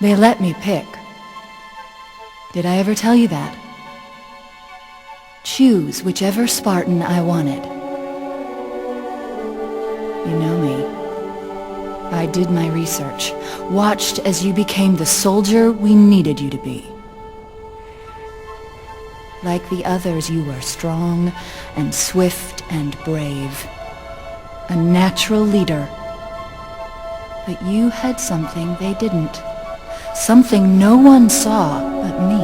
They let me pick. Did I ever tell you that? Choose whichever Spartan I wanted. You know me. I did my research, watched as you became the soldier we needed you to be. Like the others, you were strong and swift and brave. A natural leader. But you had something they didn't. Something no one saw but me.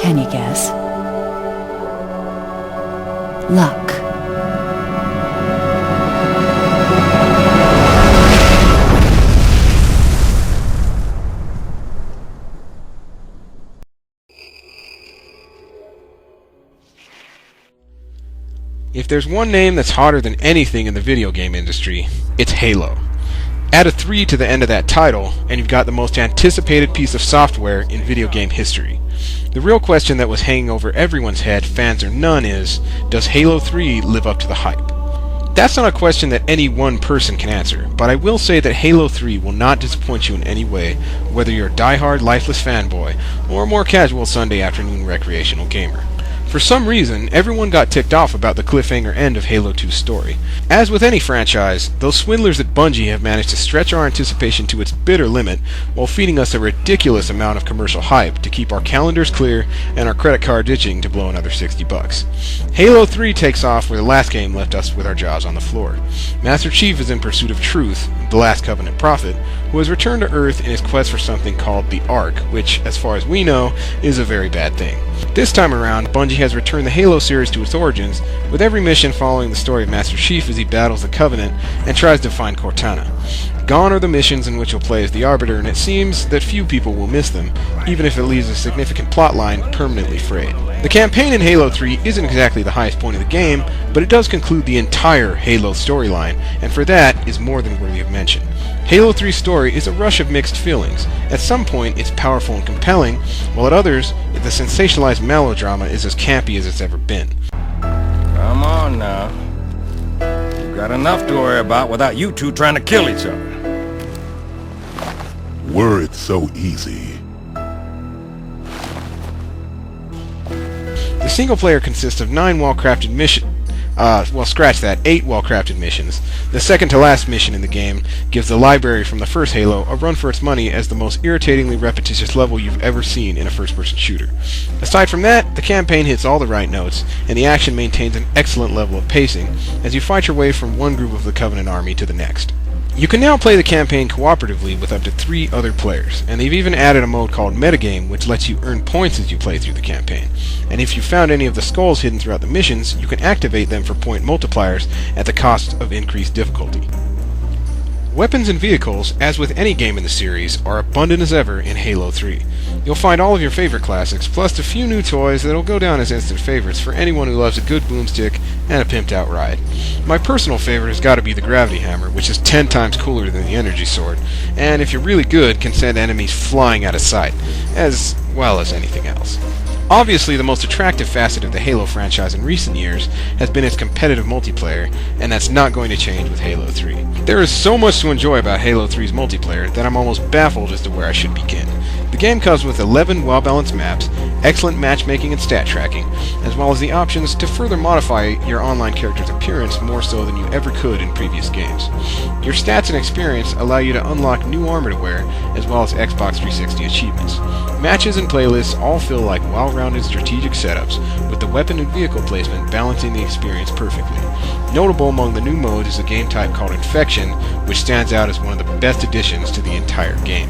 Can you guess? Luck. If there's one name that's hotter than anything in the video game industry, it's Halo. Add a 3 to the end of that title, and you've got the most anticipated piece of software in video game history. The real question that was hanging over everyone's head, fans or none, is, does Halo 3 live up to the hype? That's not a question that any one person can answer, but I will say that Halo 3 will not disappoint you in any way, whether you're a die-hard, lifeless fanboy, or a more casual Sunday afternoon recreational gamer. For some reason, everyone got ticked off about the cliffhanger end of Halo 2's story. As with any franchise, those swindlers at Bungie have managed to stretch our anticipation to its bitter limit while feeding us a ridiculous amount of commercial hype to keep our calendars clear and our credit cards itching to blow another $60. Halo 3 takes off where the last game left us with our jaws on the floor. Master Chief is in pursuit of truth, the last Covenant prophet, who has returned to Earth in his quest for something called the Ark, which, as far as we know, is a very bad thing. This time around, Bungie has returned the Halo series to its origins, with every mission following the story of Master Chief as he battles the Covenant and tries to find Cortana. Gone are the missions in which you'll play as the Arbiter, and it seems that few people will miss them, even if it leaves a significant plotline permanently frayed. The campaign in Halo 3 isn't exactly the highest point of the game, but it does conclude the entire Halo storyline, and for that is more than worthy of mention. Halo 3's story is a rush of mixed feelings. At some point, it's powerful and compelling, while at others, the sensationalized melodrama is as campy as it's ever been. Come on now. You've got enough to worry about without you two trying to kill each other. Were it so easy. The single player consists of 9 well-crafted missions. 8 well-crafted missions. The second to last mission in the game gives the library from the first Halo a run for its money as the most irritatingly repetitious level you've ever seen in a first-person shooter. Aside from that, the campaign hits all the right notes, and the action maintains an excellent level of pacing as you fight your way from one group of the Covenant army to the next. You can now play the campaign cooperatively with up to 3 other players, and they've even added a mode called Metagame, which lets you earn points as you play through the campaign. And if you found any of the skulls hidden throughout the missions, you can activate them for point multipliers at the cost of increased difficulty. Weapons and vehicles, as with any game in the series, are abundant as ever in Halo 3. You'll find all of your favorite classics, plus a few new toys that'll go down as instant favorites for anyone who loves a good boomstick and a pimped-out ride. My personal favorite has got to be the Gravity Hammer, which is 10 times cooler than the Energy Sword, and if you're really good, can send enemies flying out of sight, as well as anything else. Obviously, the most attractive facet of the Halo franchise in recent years has been its competitive multiplayer, and that's not going to change with Halo 3. There is so much to enjoy about Halo 3's multiplayer that I'm almost baffled as to where I should begin. The game comes with 11 well-balanced maps, excellent matchmaking and stat tracking, as well as the options to further modify your online character's appearance more so than you ever could in previous games. Your stats and experience allow you to unlock new armor to wear, as well as Xbox 360 achievements. Matches and playlists all feel like well-rounded strategic setups, with the weapon and vehicle placement balancing the experience perfectly. Notable among the new modes is a game type called Infection, which stands out as one of the best additions to the entire game.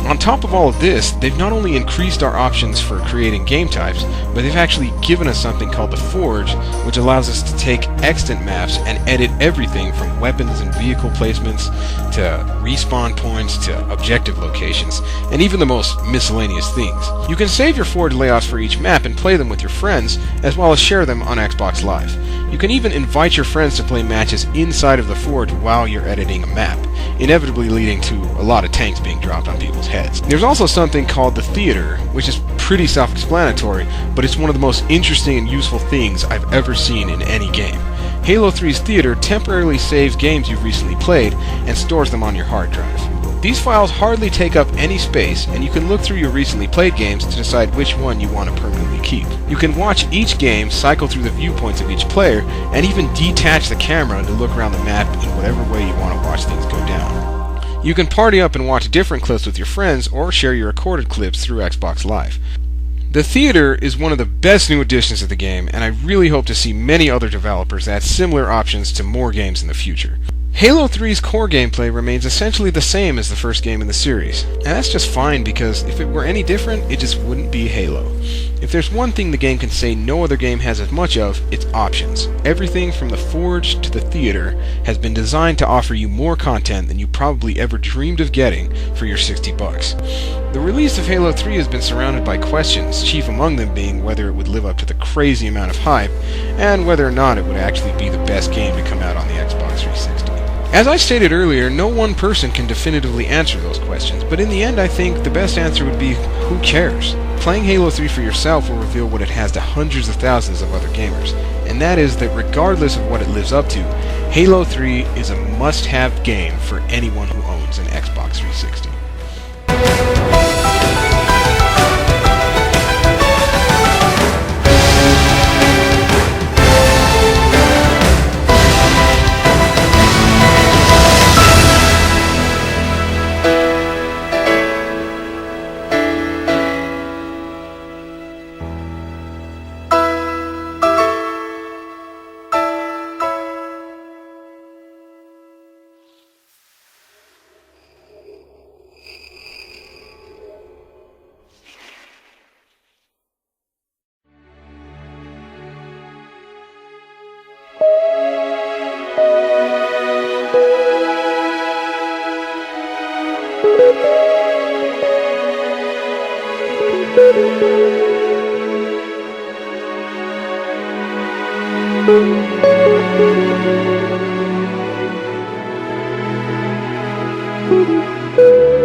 On top of all of this, they've not only increased our options for creating game types, but they've actually given us something called the Forge, which allows us to take extant maps and edit everything from weapons and vehicle placements to respawn points to objective locations, and even the most miscellaneous things. You can save your Forge layouts for each map and play them with your friends, as well as share them on Xbox Live. You can even invite your friends to play matches inside of the Forge while you're editing a map. inevitably leading to a lot of tanks being dropped on people's heads. There's also something called the theater, which is pretty self-explanatory, but it's one of the most interesting and useful things I've ever seen in any game. Halo 3's theater temporarily saves games you've recently played and stores them on your hard drive. These files hardly take up any space, and you can look through your recently played games to decide which one you want to permanently keep. You can watch each game, cycle through the viewpoints of each player, and even detach the camera to look around the map in whatever way you want to watch things go down. You can party up and watch different clips with your friends, or share your recorded clips through Xbox Live. The theater is one of the best new additions to the game, and I really hope to see many other developers add similar options to more games in the future. Halo 3's core gameplay remains essentially the same as the first game in the series, and that's just fine because if it were any different, it just wouldn't be Halo. If there's one thing the game can say no other game has as much of, it's options. Everything from the Forge to the theater has been designed to offer you more content than you probably ever dreamed of getting for your $60. The release of Halo 3 has been surrounded by questions, chief among them being whether it would live up to the crazy amount of hype, and whether or not it would actually be the best game to come out on the Xbox 360. As I stated earlier, no one person can definitively answer those questions, but in the end I think the best answer would be, who cares? Playing Halo 3 for yourself will reveal what it has to hundreds of thousands of other gamers, and that is that regardless of what it lives up to, Halo 3 is a must-have game for anyone who owns an Xbox 360. Thank you.